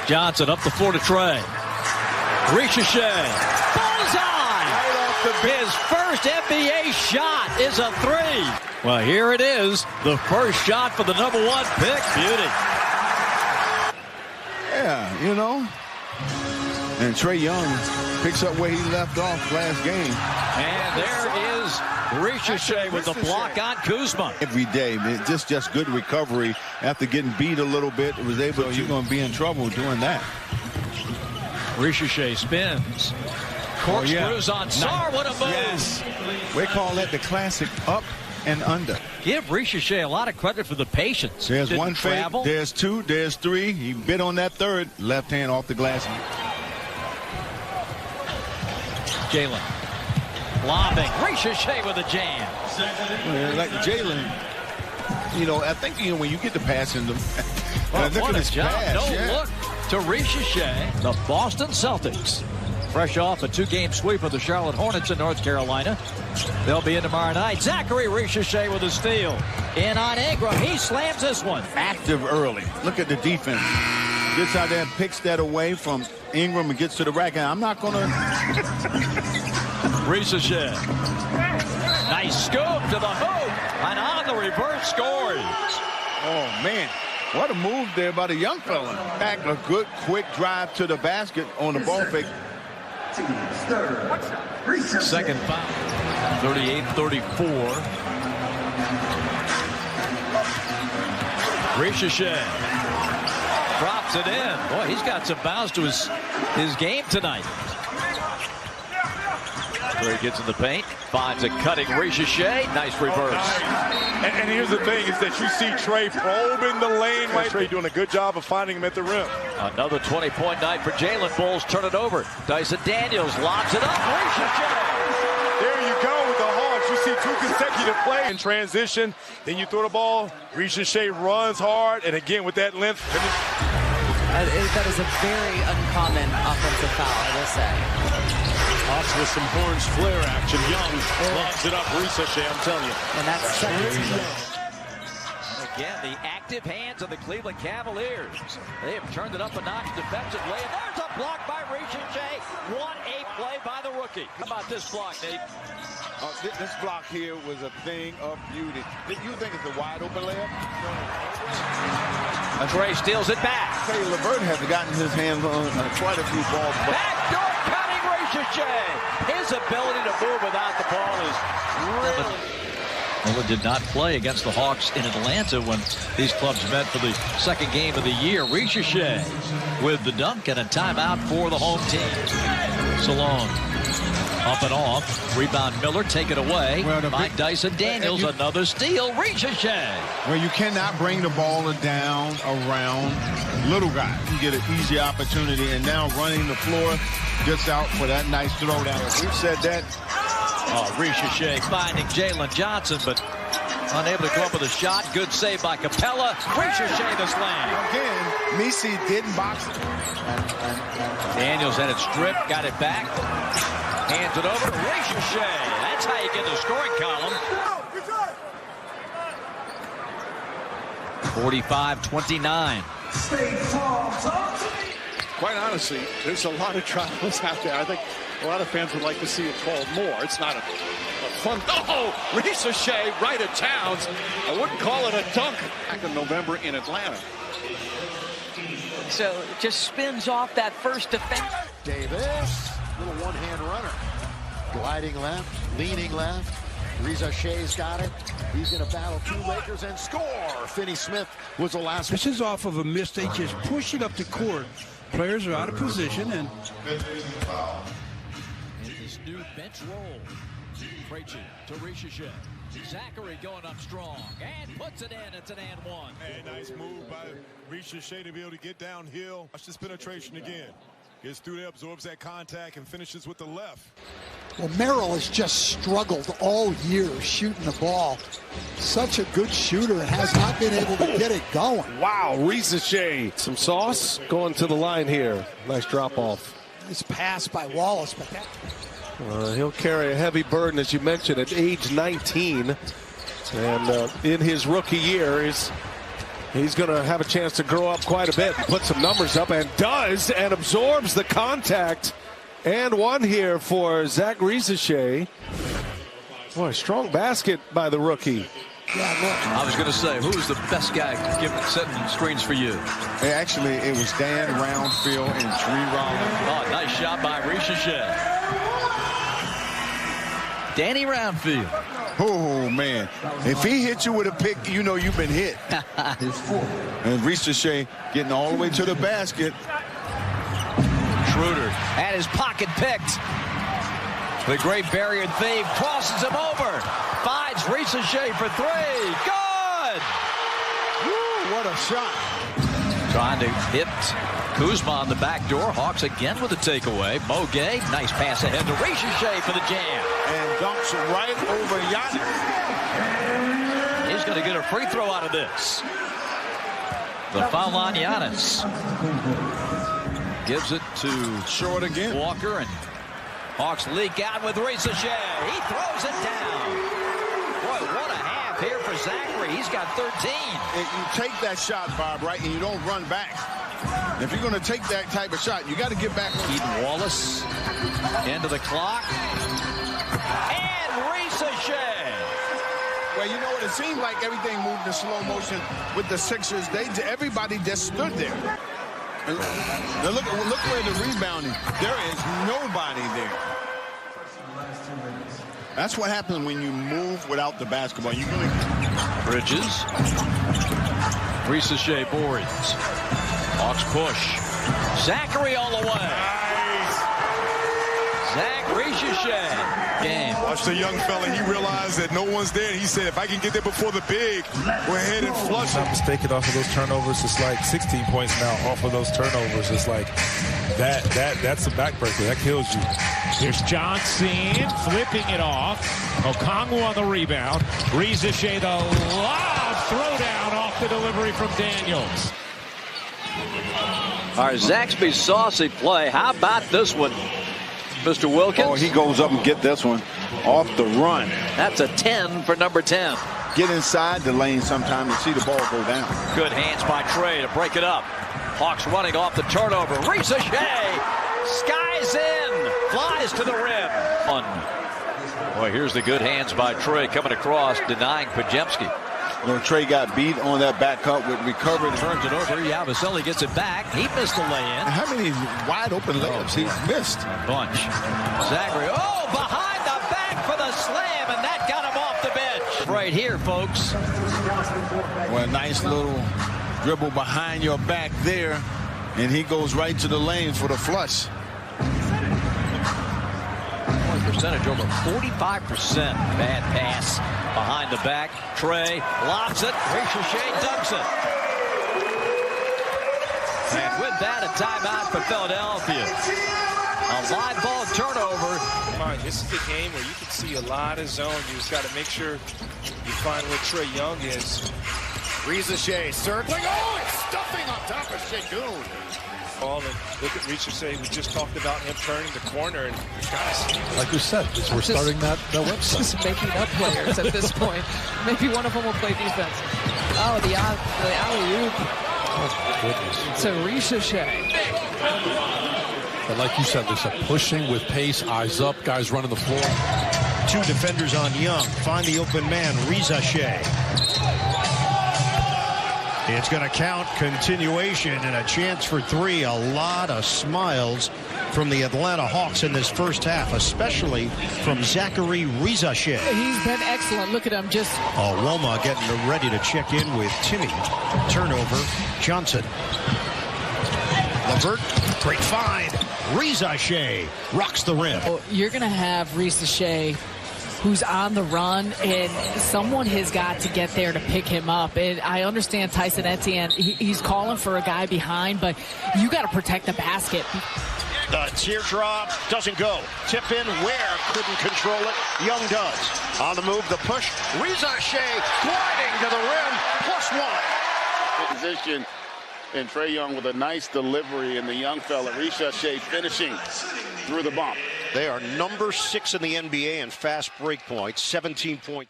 Johnson up the floor to Trey. Risacher. Bullseye! His first NBA shot is a three. Well, here it is. The first shot for the number 1 pick. Beauty. Yeah, you know. And Trae Young picks up where he left off last game. And there is Risacher with the block on Kuzma. Every day, man, just good recovery after getting beat a little bit. Was able to. You're going to be in trouble doing that. Risacher spins. Corkscrews on Sarr. What a move. Yes. We call that the classic up and under. Give Risacher a lot of credit for the patience. There's Didn't one fake, travel. there's two, there's three. He bit on that third. Left hand off the glass. Jalen. Lobbing. Risacher with a jam. Well, like Jalen, you know, I think when you get the pass in them. What look at a his job. pass. No look to Risacher. The Boston Celtics. Fresh off a 2-game sweep of the Charlotte Hornets in North Carolina. They'll be in tomorrow night. Zaccharie Risacher with a steal. In on Ingram. He slams this one. Active early. Look at the defense. Gets out there and picks that away from Ingram and gets to the rack. And I'm not going to. Risacher. Nice scoop to the hoop. And on the reverse scores. Oh, man. What a move there by the young fella. Back a good, quick drive to the basket on the ball fake. Second foul. 38-34. Risacher drops it in. Boy, he's got some bounce to his game tonight. Where he gets in the paint, finds a cutting Risacher. Nice reverse. And here's the thing is that you see Trey probing the lane. Right, Trey doing a good job of finding him at the rim. Another 20-point night for Jalen. Bulls turn it over. Dyson Daniels lobs it up. Risacher. There you go with the Hawks. You see 2 consecutive plays in transition. Then you throw the ball. Risacher runs hard. And again, with that length. That is a very uncommon offensive foul, I will say. Hawks with some Horns flare action. Young lobs it up. Risacher, I'm telling you. And that's second. Again, the active hands of the Cleveland Cavaliers. They have turned it up a notch defensively. And there's a block by Risacher. 1-8 play by the rookie. How about this block, Nate? This block here was a thing of beauty. Did you think it's a wide open layup? Trey steals it back. Hey, LeVert has gotten his hands on quite a few balls. Backdoor cutting Risacher. His ability to move without the ball is really... Miller did not play against the Hawks in Atlanta when these clubs met for the second game of the year. Risacher with the dunk and a timeout for the home team. So long. Up and off. Rebound Miller. Take it away by Dyson Daniels. Another steal. Risacher. Well, you cannot bring the ball down around little guys. You get an easy opportunity. And now running the floor gets out for that nice throwdown. We've said that. Risacher finding Jalen Johnson, but unable to come up with a shot. Good save by Capella. Risacher the slam. Again, Messi didn't box it. Daniels had it stripped, got it back. Hands it over to Risacher. That's how you get the scoring column. 45-29. Quite honestly, there's a lot of trials out there. I think a lot of fans would like to see it called more. It's not a fun. Oh, Risacher right at Towns. I wouldn't call it a dunk. Back in November in Atlanta. So it just spins off that first defense. Davis, little one-hand runner. Gliding left, leaning left. Risacher's got it. He's going to battle 2 Lakers and score. Finney Smith was the last one. This is off of a miss. They just push it up the court. Players are out of position. And this new bench roll. Krejci to Risacher. Zaccharie going up strong and puts it in. It's an and one. Hey, nice move by Risacher to be able to get downhill. Watch this penetration again. Gets through there, absorbs that contact, and finishes with the left. Well, Merrill has just struggled all year shooting the ball. Such a good shooter and has not been able to get it going. Wow, Risacher. Some sauce going to the line here. Nice drop off. Nice pass by Wallace, but that... He'll carry a heavy burden, as you mentioned, at age 19. And in his rookie year, He's going to have a chance to grow up quite a bit and put some numbers up, and does, and absorbs the contact. And one here for Zaccharie Risacher. Boy, strong basket by the rookie. I was going to say, who's the best guy setting screens for you? Actually, it was Dan Roundfield and Tree Rollins. Oh, nice shot by Risacher. Danny Roundfield. Oh, man. If he hits you with a pick, you know you've been hit. And Risacher getting all the way to the basket. Schroeder had his pocket picked. The Great Barrier Thief crosses him over. Finds Risacher for three. Good! Woo, what a shot. Trying to hit Kuzma on the back door. Hawks again with a takeaway. Mogay, nice pass ahead to Risacher for the jam. And dunks right over Giannis. He's going to get a free throw out of this. The foul on Giannis. Gives it to Short again. Walker, and Hawks leak out with Risacher. He throws it down. Boy, what a half here for Zaccharie. He's got 13. If you take that shot, Bob, right, and you don't run back. If you're going to take that type of shot, you got to get back. Keaton Wallace into the clock. And Risacher. Well, you know what? It seemed like everything moved in slow motion with the Sixers. Everybody just stood there. Now look where the rebounding. There is nobody there. That's what happens when you move without the basketball. You really Bridges. Risacher boards. Hawks push. Zaccharie all the way. Nice. Zaccharie Risacher. Game. Watch the young fella. He realized that no one's there. He said, if I can get there before the big, go ahead and flush Not mistaken off of those turnovers. It's like 16 points now off of those turnovers. It's like that's a backbreaker. That kills you. Here's Johnson flipping it off. Okongwu on the rebound. Risacher the lob throwdown off the delivery from Daniels. Our Zaxby's saucy play. How about this one, Mr. Wilkins? Oh, he goes up and get this one off the run. That's a 10 for number 10. Get inside the lane sometime and see the ball go down. Good hands by Trey to break it up. Hawks running off the turnover. Risacher skies in, flies to the rim. Boy, here's the good hands by Trey coming across, denying Pajemski. Well, Trey got beat on that back cut with recovery. Turns it over. Yabusele gets it back. He missed the lay-in. How many wide open layups he's missed? A bunch. Zaccharie, behind the back for the slam, and that got him off the bench. Right here, folks. Well, a nice little dribble behind your back there, and he goes right to the lane for the flush. Percentage over 45%. Bad pass behind the back. Trey lobs it. Risacher dunks it. And with that, a timeout for Philadelphia. A live ball turnover. Come on, this is the game where you can see a lot of zone. You just got to make sure you find where Trae Young is. Risacher circling. Oh, it's stuffing on top of Şengün. Ball and look at Risacher. We just talked about him turning the corner, and guys, Like we said, we're starting that website. Just making up players at this point. Maybe one of them will play defense. Oh, the alley-oop Oh, goodness. to Risacher. But like you said, there's a pushing with pace, eyes up, guys running the floor. Two defenders on Young. Find the open man, Risacher. It's going to count. Continuation and a chance for three. A lot of smiles from the Atlanta Hawks in this first half, especially from Zaccharie Risacher. He's been excellent. Look at him just. Woma getting ready to check in with Timmy. Turnover, Johnson. LeVert, great find. Risacher rocks the rim. Oh, you're going to have Risacher, who's on the run, and someone has got to get there to pick him up. And I understand Tyson Etienne, he's calling for a guy behind, but you got to protect the basket. The teardrop doesn't go. Tip in, Ware couldn't control it. Young does. On the move, the push. Risacher gliding to the rim, +1. Position, and Trae Young with a nice delivery, and the young fella, Risacher, finishing through the bump. They are number 6 in the NBA in fast break points, 17 points.